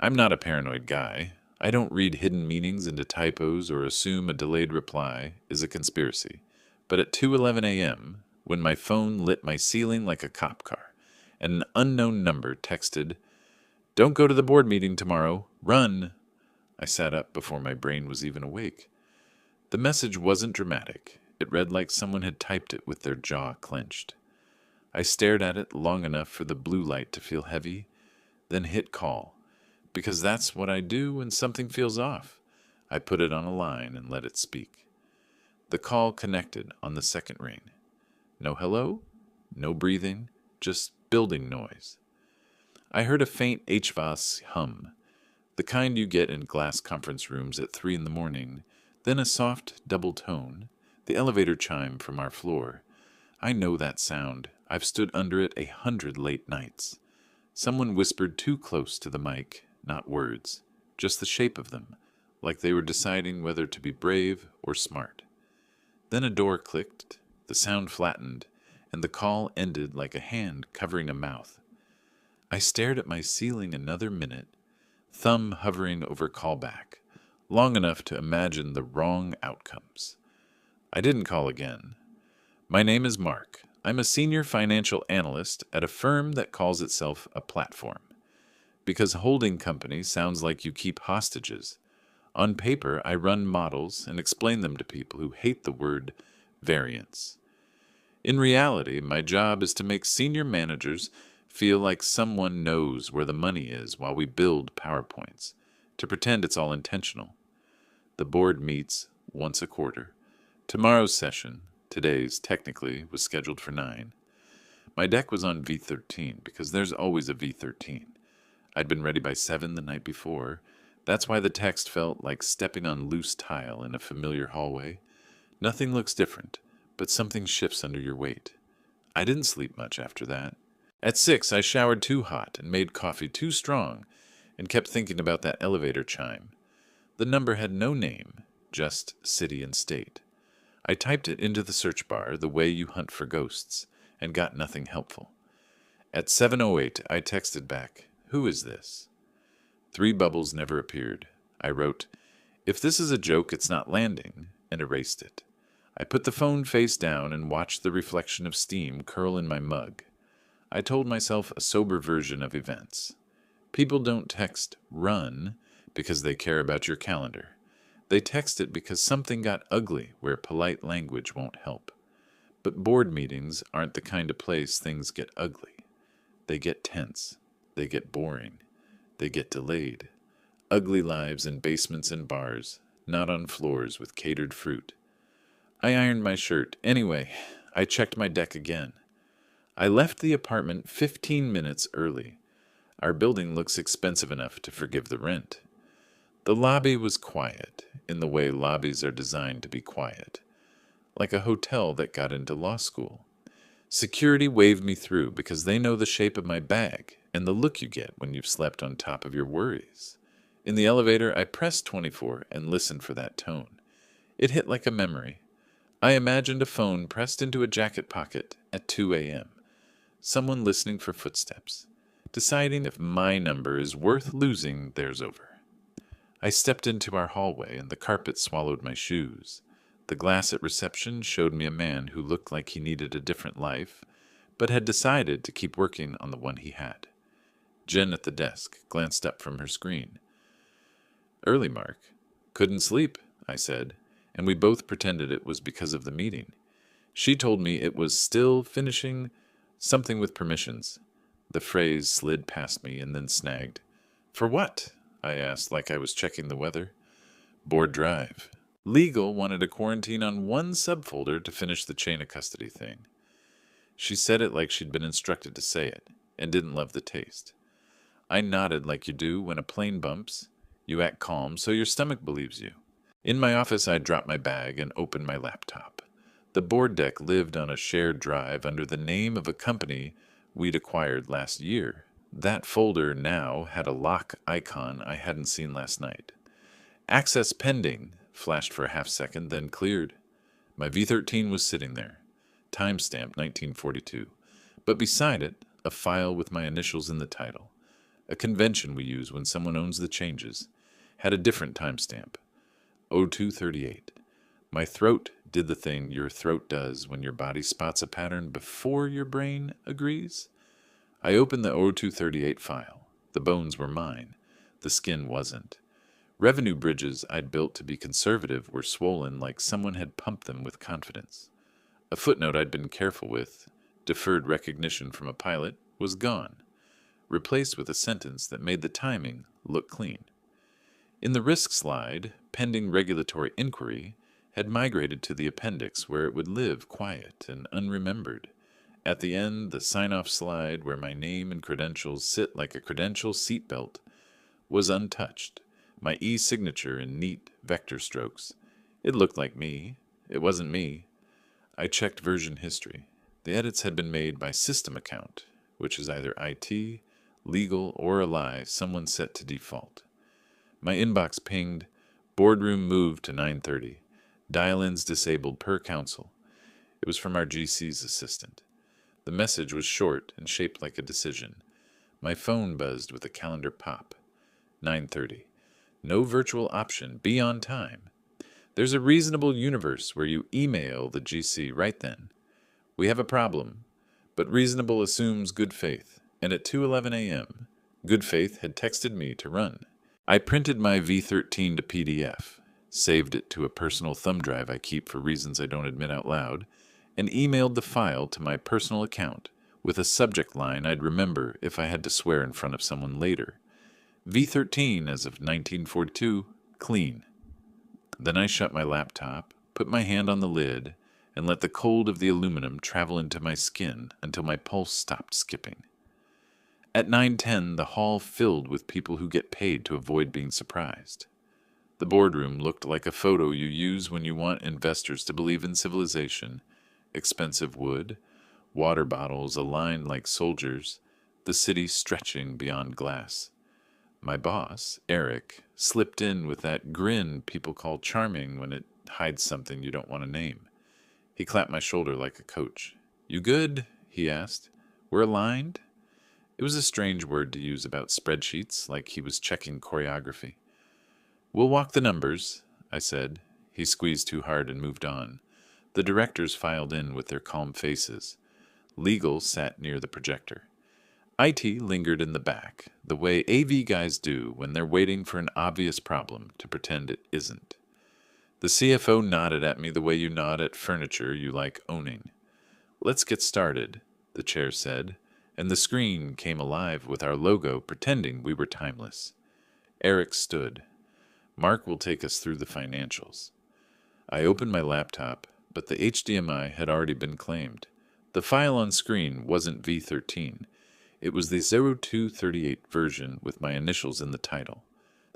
I'm not a paranoid guy. I don't read hidden meanings into typos or assume a delayed reply is a conspiracy. But at 2:11 a.m., when my phone lit my ceiling like a cop car, and an unknown number texted, "Don't go to the board meeting tomorrow. Run!" I sat up before my brain was even awake. The message wasn't dramatic. It read like someone had typed it with their jaw clenched. I stared at it long enough for the blue light to feel heavy, then hit call. Because that's what I do when something feels off. I put it on a line and let it speak. The call connected on the second ring. No hello, no breathing, just building noise. I heard a faint HVAC hum, the kind you get in glass conference rooms at 3 in the morning, then a soft double tone, the elevator chime from our floor. I know that sound. I've stood under it 100 late nights. Someone whispered too close to the mic, not words, just the shape of them, like they were deciding whether to be brave or smart. Then a door clicked, the sound flattened, and the call ended like a hand covering a mouth. I stared at my ceiling another minute, thumb hovering over callback, long enough to imagine the wrong outcomes. I didn't call again. My name is Mark. I'm a senior financial analyst at a firm that calls itself a platform. Because holding company sounds like you keep hostages. On paper, I run models and explain them to people who hate the word variance. In reality, my job is to make senior managers feel like someone knows where the money is while we build PowerPoints, to pretend it's all intentional. The board meets once a quarter. Tomorrow's session, today's technically, was scheduled for 9. My deck was on V13 because there's always a V13. I'd been ready by 7 the night before. That's why the text felt like stepping on loose tile in a familiar hallway. Nothing looks different, but something shifts under your weight. I didn't sleep much after that. At 6, I showered too hot and made coffee too strong and kept thinking about that elevator chime. The number had no name, just city and state. I typed it into the search bar the way you hunt for ghosts and got nothing helpful. At 7:08, I texted back, "Who is this?" 3 bubbles never appeared. I wrote, "If this is a joke, it's not landing," and erased it. I put the phone face down and watched the reflection of steam curl in my mug. I told myself a sober version of events. People don't text "run" because they care about your calendar. They text it because something got ugly where polite language won't help. But board meetings aren't the kind of place things get ugly. They get tense. They get boring. They get delayed. Ugly lives in basements and bars, not on floors with catered fruit. I ironed my shirt. Anyway, I checked my deck again. I left the apartment 15 minutes early. Our building looks expensive enough to forgive the rent. The lobby was quiet, in the way lobbies are designed to be quiet, like a hotel that got into law school. Security waved me through because they know the shape of my bag and the look you get when you've slept on top of your worries. In the elevator, I pressed 24 and listened for that tone. It hit like a memory. I imagined a phone pressed into a jacket pocket at 2 a.m. Someone listening for footsteps, deciding if my number is worth losing theirs over. I stepped into our hallway and the carpet swallowed my shoes. The glass at reception showed me a man who looked like he needed a different life, but had decided to keep working on the one he had. Jen at the desk glanced up from her screen. "Early, Mark." "Couldn't sleep," I said, and we both pretended it was because of the meeting. She told me it was still finishing something with permissions. The phrase slid past me and then snagged. "For what?" I asked, like I was checking the weather. "Board drive." Legal wanted a quarantine on one subfolder to finish the chain of custody thing. She said it like she'd been instructed to say it, and didn't love the taste. I nodded like you do when a plane bumps. You act calm so your stomach believes you. In my office, I dropped my bag and opened my laptop. The board deck lived on a shared drive under the name of a company we'd acquired last year. That folder now had a lock icon I hadn't seen last night. "Access pending" flashed for a half second, then cleared. My V13 was sitting there, timestamp 1942, but beside it, a file with my initials in the title. a convention we use when someone owns the changes, had a different timestamp. 0238. My throat did the thing your throat does when your body spots a pattern before your brain agrees. I opened the 0238 file. The bones were mine. The skin wasn't. Revenue bridges I'd built to be conservative were swollen like someone had pumped them with confidence. A footnote I'd been careful with, deferred recognition from a pilot, was gone, replaced with a sentence that made the timing look clean. In the risk slide, pending regulatory inquiry, had migrated to the appendix where it would live quiet and unremembered. At the end, the sign-off slide where my name and credentials sit like a credential seatbelt was untouched, my e-signature in neat vector strokes. It looked like me. It wasn't me. I checked version history. The edits had been made by system account, which is either IT, legal, or a lie someone set to default. My inbox pinged, boardroom moved to 9:30, dial-ins disabled per council. It was from our GC's assistant. The message was short and shaped like a decision. My phone buzzed with a calendar pop. 9:30. No virtual option. Be on time. There's a reasonable universe where you email the GC right then. We have a problem, but reasonable assumes good faith, and at 2:11 a.m., good faith had texted me to run. I printed my V13 to PDF, saved it to a personal thumb drive I keep for reasons I don't admit out loud, and emailed the file to my personal account with a subject line I'd remember if I had to swear in front of someone later. V13 as of 1942, clean. Then I shut my laptop, put my hand on the lid, and let the cold of the aluminum travel into my skin until my pulse stopped skipping. At 9:10, the hall filled with people who get paid to avoid being surprised. The boardroom looked like a photo you use when you want investors to believe in civilization. Expensive wood, water bottles aligned like soldiers, the city stretching beyond glass. My boss, Eric, slipped in with that grin people call charming when it hides something you don't want to name. He clapped my shoulder like a coach. "You good?" he asked. "We're aligned?" It was a strange word to use about spreadsheets, like he was checking choreography. "We'll walk the numbers," I said. He squeezed too hard and moved on. The directors filed in with their calm faces. Legal sat near the projector. IT lingered in the back, the way AV guys do when they're waiting for an obvious problem to pretend it isn't. The CFO nodded at me the way you nod at furniture you like owning. "Let's get started," the chair said, and the screen came alive with our logo pretending we were timeless. Eric stood. "Mark will take us through the financials." I opened my laptop, but the HDMI had already been claimed. The file on screen wasn't V13. It was the 0238 version with my initials in the title.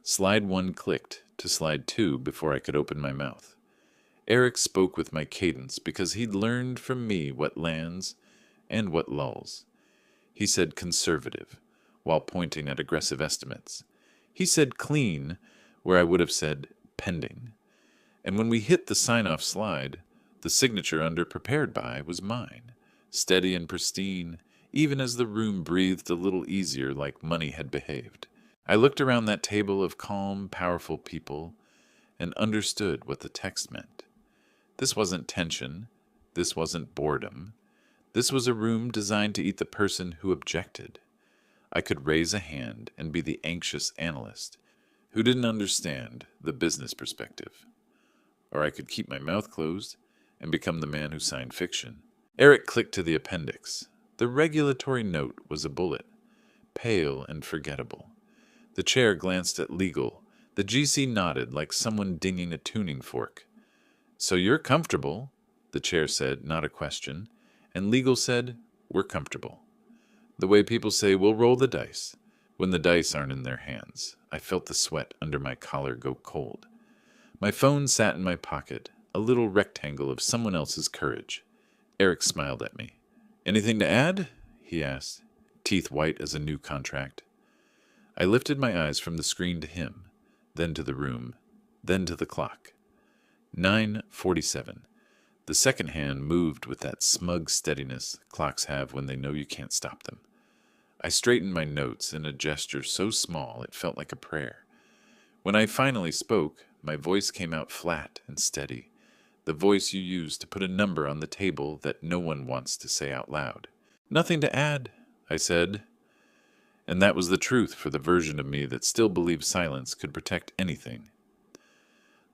Slide 1 clicked to slide 2 before I could open my mouth. Eric spoke with my cadence because he'd learned from me what lands and what lulls. He said conservative, while pointing at aggressive estimates. He said clean, where I would have said pending. And when we hit the sign-off slide, the signature under prepared by was mine, steady and pristine, even as the room breathed a little easier like money had behaved. I looked around that table of calm, powerful people and understood what the text meant. This wasn't tension. This wasn't boredom. This was a room designed to eat the person who objected. I could raise a hand and be the anxious analyst who didn't understand the business perspective. Or I could keep my mouth closed and become the man who signed fiction. Eric clicked to the appendix. The regulatory note was a bullet, pale and forgettable. The chair glanced at legal. The GC nodded like someone dinging a tuning fork. "So you're comfortable," the chair said, not a question, and legal said, "We're comfortable." The way people say, "We'll roll the dice," when the dice aren't in their hands. I felt the sweat under my collar go cold. My phone sat in my pocket, a little rectangle of someone else's courage. Eric smiled at me. "Anything to add?" he asked, teeth white as a new contract. I lifted my eyes from the screen to him, then to the room, then to the clock. 9:47. The second hand moved with that smug steadiness clocks have when they know you can't stop them. I straightened my notes in a gesture so small it felt like a prayer. When I finally spoke, my voice came out flat and steady, the voice you use to put a number on the table that no one wants to say out loud. "Nothing to add," I said. And that was the truth for the version of me that still believed silence could protect anything.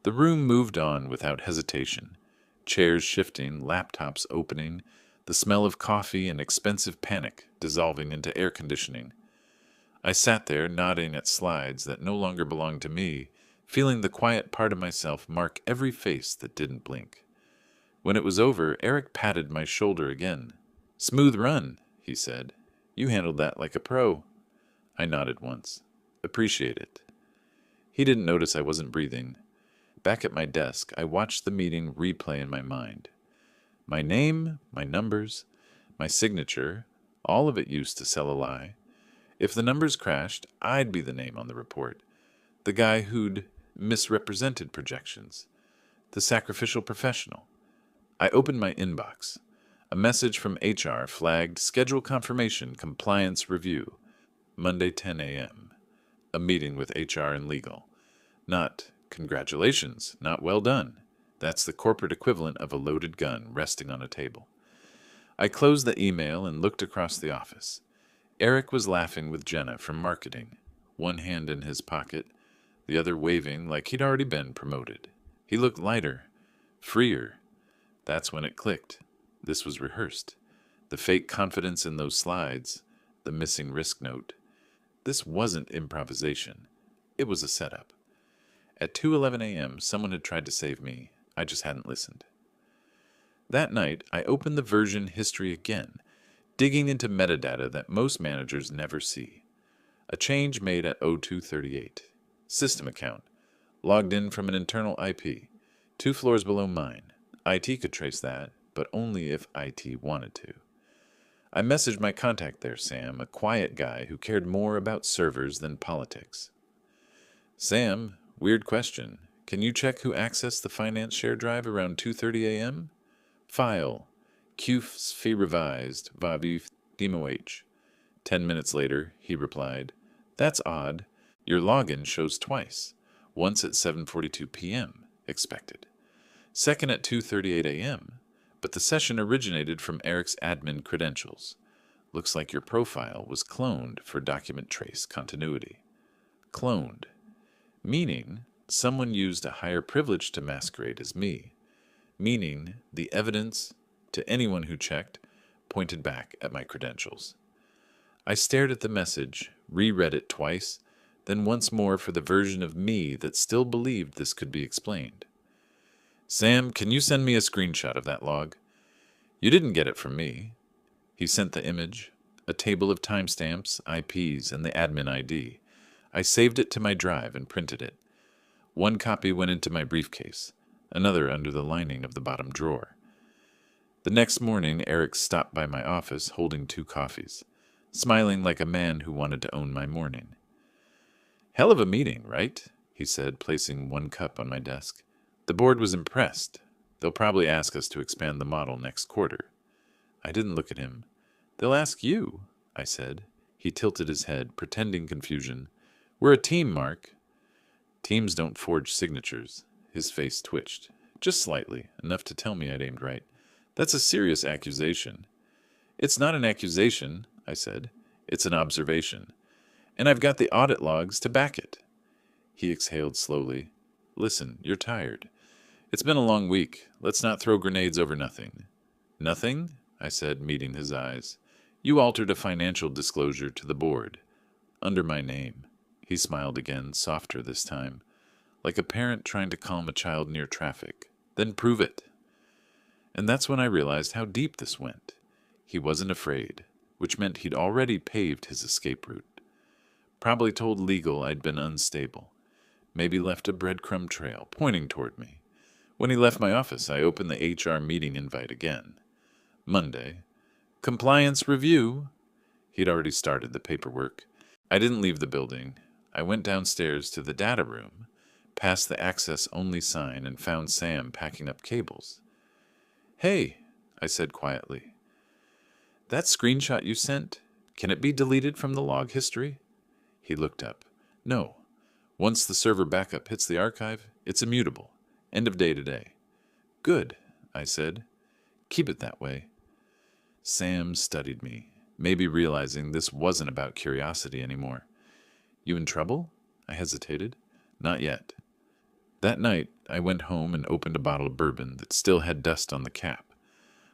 The room moved on without hesitation, chairs shifting, laptops opening, the smell of coffee and expensive panic dissolving into air conditioning. I sat there nodding at slides that no longer belonged to me, feeling the quiet part of myself mark every face that didn't blink. When it was over, Eric patted my shoulder again. "Smooth run," he said. "You handled that like a pro." I nodded once. "Appreciate it." He didn't notice I wasn't breathing. Back at my desk, I watched the meeting replay in my mind. My name, my numbers, my signature, all of it used to sell a lie. If the numbers crashed, I'd be the name on the report. The guy who'd misrepresented projections. The sacrificial professional. I opened my inbox. A message from HR flagged schedule confirmation compliance review. Monday 10 a.m. A meeting with HR and legal. Not congratulations, not well done. That's the corporate equivalent of a loaded gun resting on a table. I closed the email and looked across the office. Eric was laughing with Jenna from marketing, one hand in his pocket, the other waving like he'd already been promoted. He looked lighter, freer. That's when it clicked. This was rehearsed. The fake confidence in those slides, the missing risk note. This wasn't improvisation. It was a setup. At 2:11 a.m., someone had tried to save me. I just hadn't listened. That night, I opened the version history again, digging into metadata that most managers never see. A change made at 0238. System account. Logged in from an internal IP. 2 floors below mine. IT could trace that, but only if IT wanted to. I messaged my contact there, Sam, a quiet guy who cared more about servers than politics. "Sam, weird question. Can you check who accessed the finance share drive around 2:30 a.m.? File. QFS fee revised. Vaviv DMOH." 10 minutes later, he replied, "That's odd. Your login shows twice. Once at 7:42 p.m. Expected. Second at 2:38 a.m. But the session originated from Eric's admin credentials. Looks like your profile was cloned for document trace continuity." Cloned. Meaning someone used a higher privilege to masquerade as me. Meaning the evidence, to anyone who checked, pointed back at my credentials. I stared at the message, reread it twice, then once more for the version of me that still believed this could be explained. "Sam, can you send me a screenshot of that log?" "You didn't get it from me." He sent the image, a table of timestamps, IPs, and the admin ID. I saved it to my drive and printed it. One copy went into my briefcase, another under the lining of the bottom drawer. The next morning, Eric stopped by my office holding 2 coffees, smiling like a man who wanted to own my morning. "Hell of a meeting, right?" he said, placing 1 cup on my desk. "The board was impressed. They'll probably ask us to expand the model next quarter." I didn't look at him. "They'll ask you," I said. He tilted his head, pretending confusion. "We're a team, Mark." "Teams don't forge signatures." His face twitched. Just slightly, enough to tell me I'd aimed right. "That's a serious accusation." "It's not an accusation," I said. "It's an observation. And I've got the audit logs to back it." He exhaled slowly. "Listen, you're tired. It's been a long week. Let's not throw grenades over nothing." "Nothing?" I said, meeting his eyes. "You altered a financial disclosure to the board. Under my name." He smiled again, softer this time, like a parent trying to calm a child near traffic. "Then prove it." And that's when I realized how deep this went. He wasn't afraid, which meant he'd already paved his escape route. Probably told legal I'd been unstable. Maybe left a breadcrumb trail, pointing toward me. When he left my office, I opened the HR meeting invite again. Monday. "Compliance review." He'd already started the paperwork. I didn't leave the building. I went downstairs to the data room, past the access-only sign, and found Sam packing up cables. "Hey," I said quietly. "That screenshot you sent, Can it be deleted from the log history? He looked up. No. Once the server backup hits the archive, it's immutable. End of day today. Good, I said. Keep it that way. Sam studied me, maybe realizing this wasn't about curiosity anymore. You in trouble? I hesitated. Not yet. That night, I went home and opened a bottle of bourbon that still had dust on the cap.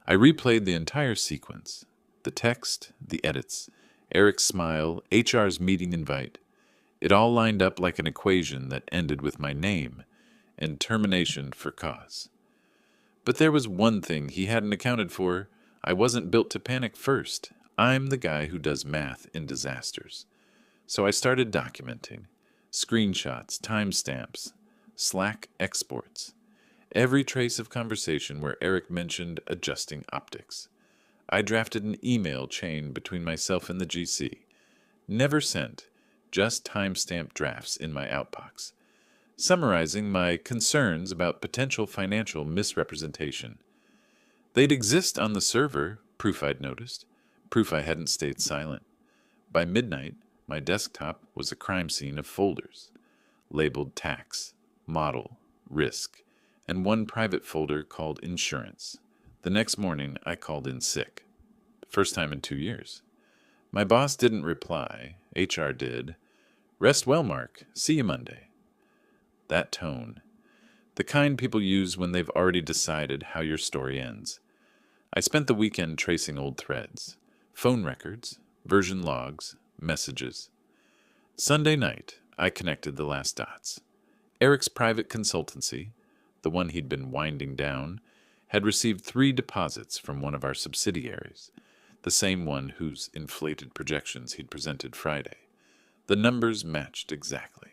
I replayed the entire sequence. The text, the edits, Eric's smile, HR's meeting invite. It all lined up like an equation that ended with my name and termination for cause. But there was one thing he hadn't accounted for. I wasn't built to panic first. I'm the guy who does math in disasters. So I started documenting. Screenshots, timestamps, Slack exports. Every trace of conversation where Eric mentioned adjusting optics. I drafted an email chain between myself and the GC. Never sent, just timestamped drafts in my outbox, summarizing my concerns about potential financial misrepresentation. They'd exist on the server, proof I'd noticed, proof I hadn't stayed silent. By midnight, my desktop was a crime scene of folders, labeled tax, model, risk, and one private folder called insurance. The next morning, I called in sick. First time in 2 years. My boss didn't reply. HR did. Rest well, Mark. See you Monday. That tone. The kind people use when they've already decided how your story ends. I spent the weekend tracing old threads, phone records, version logs, messages. Sunday night, I connected the last dots. Eric's private consultancy, the one he'd been winding down, had received 3 deposits from one of our subsidiaries, the same one whose inflated projections he'd presented Friday. The numbers matched exactly.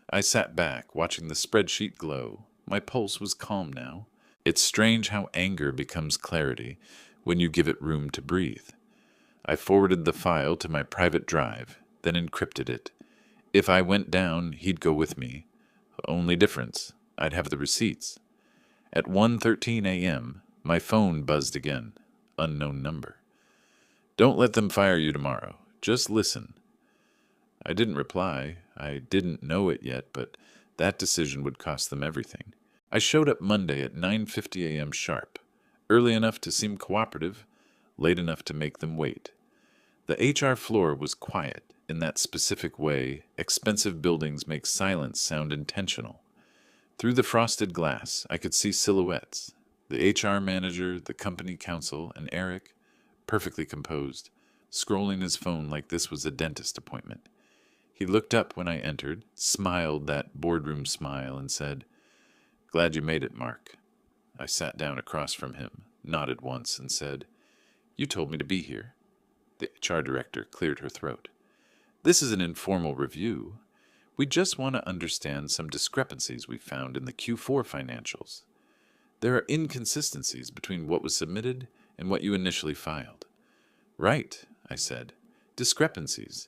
I sat back, watching the spreadsheet glow. My pulse was calm now. It's strange how anger becomes clarity when you give it room to breathe. I forwarded the file to my private drive, then encrypted it. If I went down, he'd go with me. Only difference, I'd have the receipts. At 1:13 a.m., my phone buzzed again. Unknown number. Don't let them fire you tomorrow. Just listen. I didn't reply. I didn't know it yet, but that decision would cost them everything. I showed up Monday at 9:50 a.m. sharp, early enough to seem cooperative, late enough to make them wait. The HR floor was quiet in that specific way expensive buildings make silence sound intentional. Through the frosted glass, I could see silhouettes. The HR manager, the company counsel, and Eric, perfectly composed, scrolling his phone like this was a dentist appointment. He looked up when I entered, smiled that boardroom smile, and said, "Glad you made it, Mark." I sat down across from him, nodded once, and said, "You told me to be here." The HR director cleared her throat. "This is an informal review. We just want to understand some discrepancies we found in the Q4 financials. There are inconsistencies between what was submitted and what you initially filed." "Right," I said. "Discrepancies."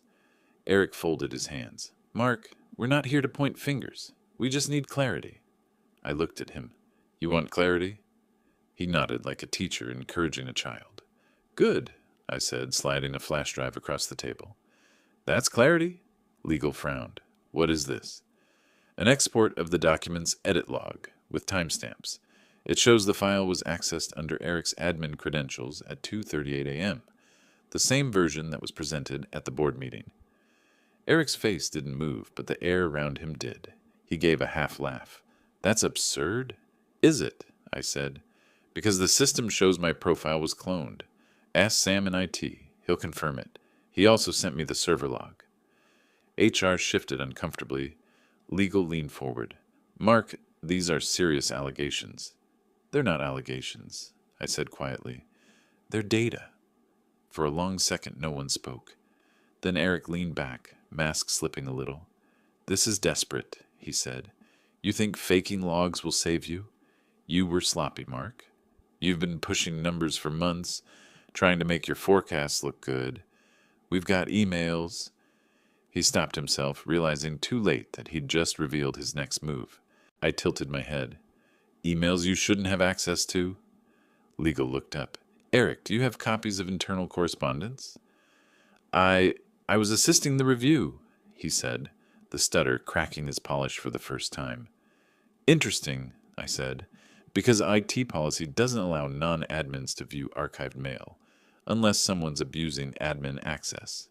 Eric folded his hands. "Mark, we're not here to point fingers. We just need clarity." I looked at him. "You want clarity?" He nodded like a teacher encouraging a child. "Good," I said, sliding a flash drive across the table. "That's clarity?" Legal frowned. "What is this?" "An export of the document's edit log, with timestamps. It shows the file was accessed under Eric's admin credentials at 2:38 a.m., the same version that was presented at the board meeting." Eric's face didn't move, but the air around him did. He gave a half laugh. "That's absurd." "Is it?" I said. "Because the system shows my profile was cloned. Ask Sam in IT. He'll confirm it. He also sent me the server log." HR shifted uncomfortably. Legal leaned forward. "Mark, these are serious allegations." "They're not allegations," I said quietly. "They're data." For a long second, no one spoke. Then Eric leaned back, mask slipping a little. "This is desperate," he said. "You think faking logs will save you? You were sloppy, Mark. You've been pushing numbers for months, trying to make your forecasts look good. We've got emails." He stopped himself, realizing too late that he'd just revealed his next move. I tilted my head. "Emails you shouldn't have access to?" Legal looked up. "Eric, do you have copies of internal correspondence?" I I was assisting the review, he said, the stutter cracking his polish for the first time. Interesting, I said, because IT policy doesn't allow non-admins to view archived mail, unless someone's abusing admin access.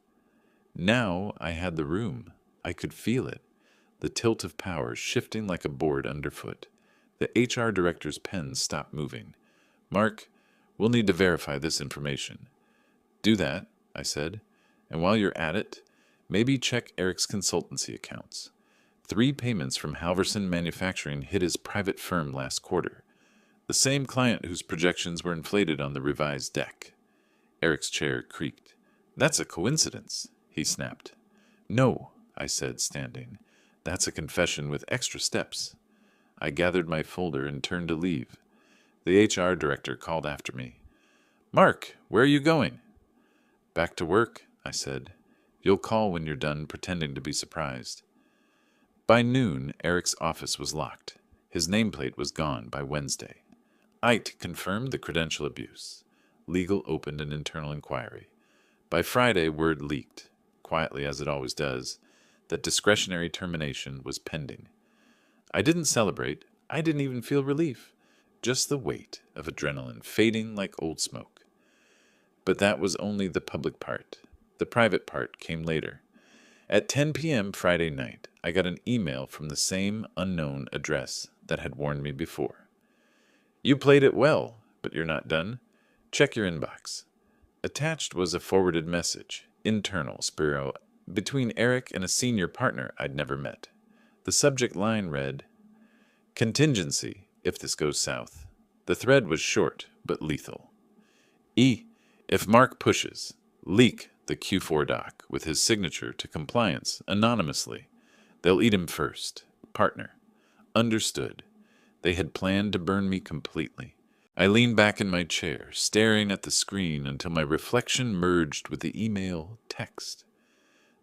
Now I had the room. I could feel it, the tilt of power shifting like a board underfoot. The HR director's pen stopped moving. Mark, we'll need to verify this information. Do that, I said, and while you're at it, maybe check Eric's consultancy accounts. 3 payments from Halverson Manufacturing hit his private firm last quarter. The same client whose projections were inflated on the revised deck. Eric's chair creaked. That's a coincidence, he snapped. No, I said, standing. That's a confession with extra steps. I gathered my folder and turned to leave. The HR director called after me. Mark, where are you going? Back to work, I said. You'll call when you're done pretending to be surprised. By noon, Eric's office was locked. His nameplate was gone by Wednesday. AITA confirmed the credential abuse. Legal opened an internal inquiry. By Friday, word leaked, quietly as it always does, that discretionary termination was pending. I didn't celebrate. I didn't even feel relief. Just the weight of adrenaline fading like old smoke. But that was only the public part. The private part came later. At 10 p.m. Friday night, I got an email from the same unknown address that had warned me before. You played it well, but you're not done. Check your inbox. Attached was a forwarded message, internal, Spiro, between Eric and a senior partner I'd never met. The subject line read, Contingency, if this goes south. The thread was short, but lethal. If Mark pushes, leak the Q4 doc with his signature to compliance anonymously. They'll eat him first. Partner. Understood. They had planned to burn me completely. I leaned back in my chair, staring at the screen until my reflection merged with the email text.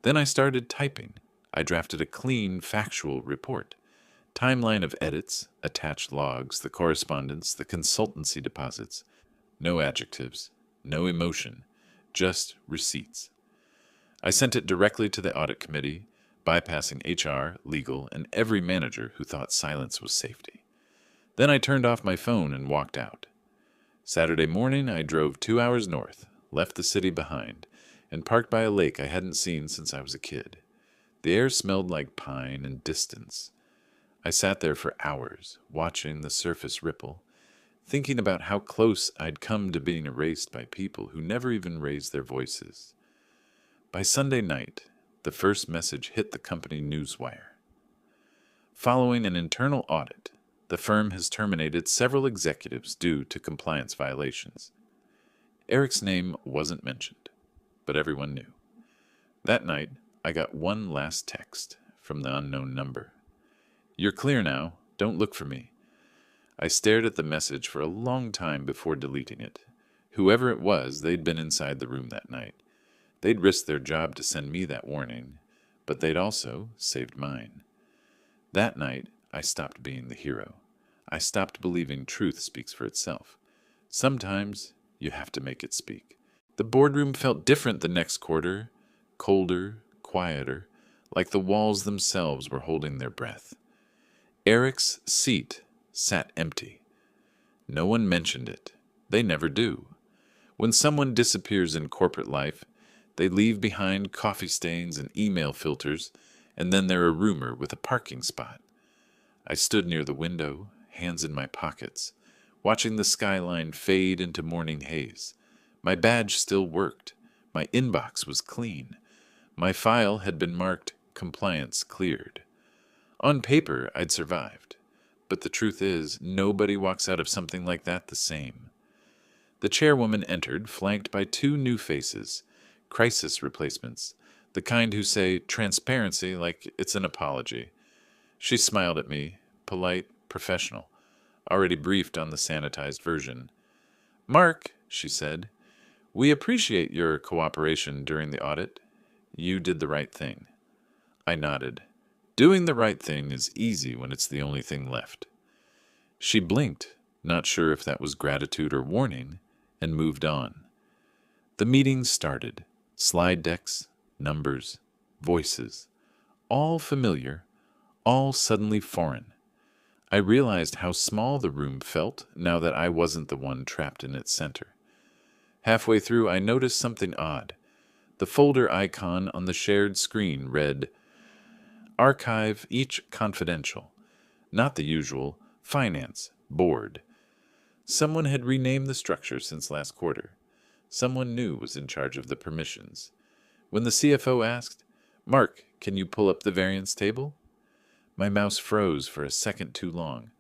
Then I started typing. I drafted a clean, factual report. Timeline of edits, attached logs, the correspondence, the consultancy deposits. No adjectives, no emotion, just receipts. I sent it directly to the audit committee, bypassing HR, legal, and every manager who thought silence was safety. Then I turned off my phone and walked out. Saturday morning, I drove 2 hours north, left the city behind, and parked by a lake I hadn't seen since I was a kid. The air smelled like pine and distance. I sat there for hours, watching the surface ripple, thinking about how close I'd come to being erased by people who never even raised their voices. By Sunday night, the first message hit the company newswire. Following an internal audit, the firm has terminated several executives due to compliance violations. Eric's name wasn't mentioned, but everyone knew. That night, I got one last text from the unknown number. You're clear now. Don't look for me. I stared at the message for a long time before deleting it. Whoever it was, they'd been inside the room that night. They'd risked their job to send me that warning, but they'd also saved mine. That night, I stopped being the hero. I stopped believing truth speaks for itself. Sometimes you have to make it speak. The boardroom felt different the next quarter, colder, quieter, like the walls themselves were holding their breath. Eric's seat sat empty. No one mentioned it. They never do. When someone disappears in corporate life, they leave behind coffee stains and email filters, and then they're a rumor with a parking spot. I stood near the window, hands in my pockets, watching the skyline fade into morning haze. My badge still worked. My inbox was clean. My file had been marked compliance cleared. On paper, I'd survived. But the truth is, nobody walks out of something like that the same. The chairwoman entered, flanked by 2 new faces, crisis replacements, the kind who say transparency like it's an apology. She smiled at me, polite, professional, already briefed on the sanitized version. Mark, she said, we appreciate your cooperation during the audit. You did the right thing. I nodded. Doing the right thing is easy when it's the only thing left. She blinked, not sure if that was gratitude or warning, and moved on. The meeting started, Slide decks, numbers, voices, all familiar, all suddenly foreign. I realized how small the room felt now that I wasn't the one trapped in its center. Halfway through, I noticed something odd. The folder icon on the shared screen read, Archive each confidential, not the usual Finance Board. Someone had renamed the structure since last quarter. Someone new was in charge of the permissions. When the CFO asked, Mark, can you pull up the variance table? My mouse froze for a second too long,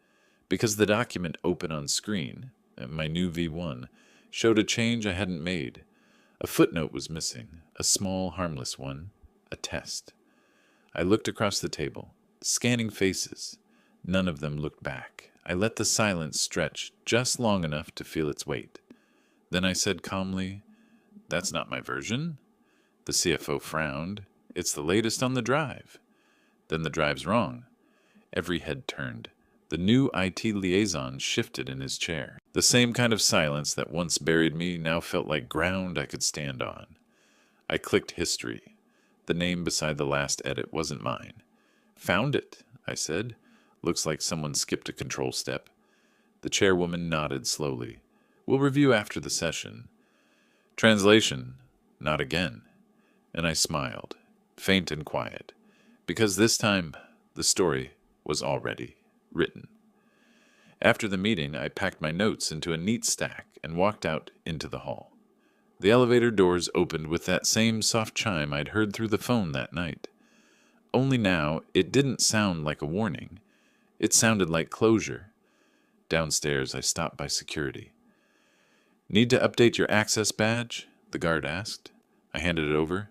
because the document open on screen, my new V1, showed a change I hadn't made. A footnote was missing, a small, harmless one, a test. I looked across the table, scanning faces. None of them looked back. I let the silence stretch just long enough to feel its weight. Then I said calmly, That's not my version. The CFO frowned. It's the latest on the drive. Then the drive's wrong. Every head turned. The new IT liaison shifted in his chair. The same kind of silence that once buried me now felt like ground I could stand on. I clicked history. The name beside the last edit wasn't mine. Found it, I said. Looks like someone skipped a control step. The chairwoman nodded slowly. We'll review after the session. Translation, not again. And I smiled, faint and quiet, because this time the story was already written. After the meeting, I packed my notes into a neat stack and walked out into the hall. The elevator doors opened with that same soft chime I'd heard through the phone that night. Only now, it didn't sound like a warning. It sounded like closure. Downstairs, I stopped by security. Need to update your access badge? The guard asked. I handed it over.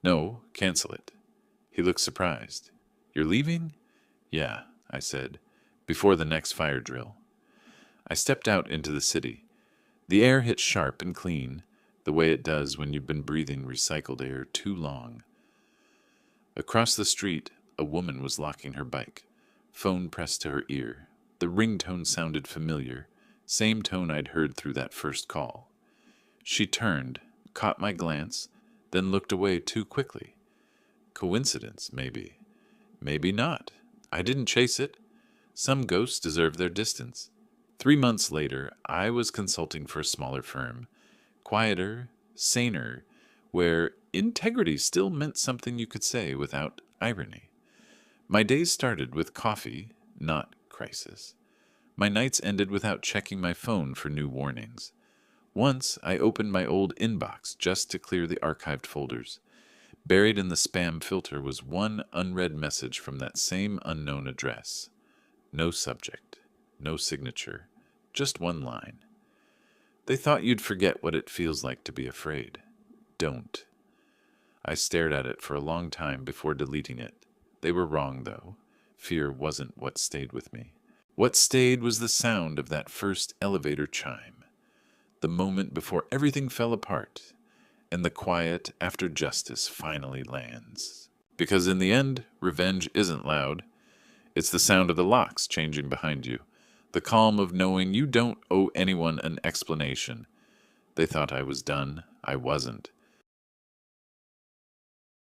No, cancel it. He looked surprised. You're leaving? Yeah, I said, before the next fire drill. I stepped out into the city. The air hit sharp and clean, the way it does when you've been breathing recycled air too long. Across the street, a woman was locking her bike, phone pressed to her ear. The ringtone sounded familiar, same tone I'd heard through that first call. She turned, caught my glance, then looked away too quickly. Coincidence, maybe. Maybe not. I didn't chase it. Some ghosts deserve their distance. 3 months later, I was consulting for a smaller firm. Quieter, saner, where integrity still meant something you could say without irony. My days started with coffee, not crisis. My nights ended without checking my phone for new warnings. Once, I opened my old inbox just to clear the archived folders. Buried in the spam filter was one unread message from that same unknown address. No subject, no signature, just one line. They thought you'd forget what it feels like to be afraid. Don't. I stared at it for a long time before deleting it. They were wrong, though. Fear wasn't what stayed with me. What stayed was the sound of that first elevator chime, the moment before everything fell apart, and the quiet after justice finally lands. Because in the end, revenge isn't loud. It's the sound of the locks changing behind you, the calm of knowing you don't owe anyone an explanation. They thought I was done. I wasn't.